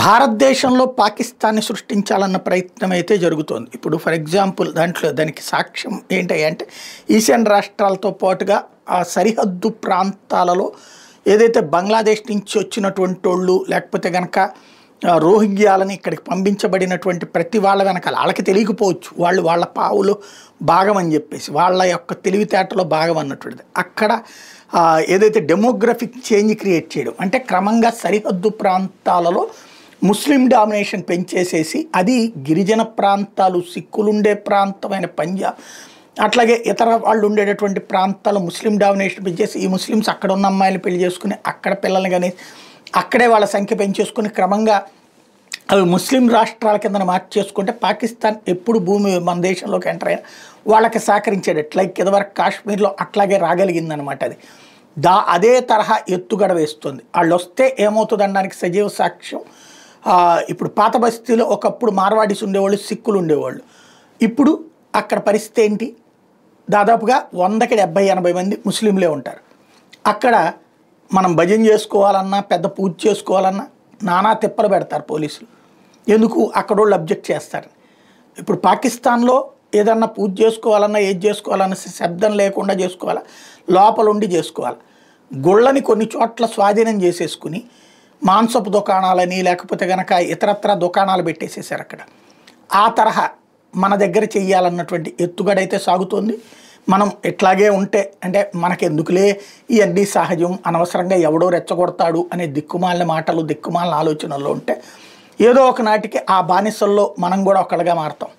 భారతదేశంలో పాకిస్తాన్ని సృష్టించాలన్న ప్రయత్నం అయితే జరుగుతోంది. ఇప్పుడు ఫర్ ఎగ్జాంపుల్ దానికి సాక్ష్యం ఏంటంటే ఈశాన్య రాష్ట్రాలతో పాటుగా ఆ సరిహద్దు ప్రాంతాలలో ఏదైతే బంగ్లాదేశ్ నుంచి వచ్చినటువంటి వాళ్ళు లేకపోతే గనక రోహింగ్యాలని ఇక్కడికి పంపించబడినటువంటి ప్రతి వాళ్ళ వెనకాల వాళ్ళకి తెలియకపోవచ్చు, వాళ్ళ పావులు భాగం అని చెప్పేసి వాళ్ళ యొక్క తెలివితేటలో భాగం అన్నటువంటిది. అక్కడ ఏదైతే డెమోగ్రఫిక్ చేంజ్ క్రియేట్ చేయడం అంటే క్రమంగా సరిహద్దు ప్రాంతాలలో ముస్లిం డామినేషన్ పెంచేసేసి అది గిరిజన ప్రాంతాలు సిక్కులుండే ప్రాంతమైన పంజాబ్ అట్లాగే ఇతర వాళ్ళు ఉండేటటువంటి ప్రాంతాలు ముస్లిం డామినేషన్ పెంచేసి ఈ ముస్లిమ్స్ అక్కడ ఉన్న అమ్మాయిలు పెళ్లి చేసుకుని అక్కడ పిల్లల్ని కానీ అక్కడే వాళ్ళ సంఖ్య పెంచేసుకుని క్రమంగా అవి ముస్లిం రాష్ట్రాల కింద మార్చేసుకుంటే పాకిస్తాన్ ఎప్పుడు భూమి మన దేశంలోకి ఎంటర్ అయినా వాళ్ళకి సహకరించేటట్లు లైక్ ఇదివరకు కాశ్మీర్లో అట్లాగే రాగలిగిందనమాట. అది అదే తరహా ఎత్తుగడ వేస్తుంది. వాళ్ళు వస్తే ఏమవుతుంది అనడానికి సజీవ సాక్ష్యం. ఇప్పుడు పాత బస్తీలో ఒకప్పుడు మార్వాడీస్ ఉండేవాళ్ళు, సిక్కులు ఉండేవాళ్ళు. ఇప్పుడు అక్కడ పరిస్థితి ఏంటి? దాదాపుగా 100కి 70-80 మంది ముస్లింలే ఉంటారు. అక్కడ మనం భజన చేసుకోవాలన్నా పెద్ద పూజ చేసుకోవాలన్నా నానా తిప్పలు పెడతారు పోలీసులు. ఎందుకు? అక్కడ వాళ్ళు అబ్జెక్ట్ చేస్తారు. ఇప్పుడు పాకిస్తాన్లో ఏదన్నా పూజ చేసుకోవాలన్నా ఏది చేసుకోవాలన్నా శబ్దం లేకుండా చేసుకోవాలా, లోపల ఉండి చేసుకోవాలి. గుళ్ళని కొన్ని చోట్ల స్వాధీనం చేసేసుకుని మాంసపు దుకాణాలని లేకపోతే కనుక ఇతరత్ర దుకాణాలు పెట్టేసేసారు అక్కడ. ఆ తరహా మన దగ్గర చెయ్యాలన్నటువంటి ఎత్తుగడైతే సాగుతోంది. మనం ఇట్లాగే ఉంటే అంటే మనకెందుకులే ఇవన్నీ సహజం, అనవసరంగా ఎవడో రెచ్చగొడతాడు అనే దిక్కుమాలిన మాటలు దిక్కుమాలిన ఆలోచనల్లో ఉంటే ఏదో ఒక నాటికి ఆ బానిసల్లో మనం కూడా ఒకళ్ళగా మారుతాం.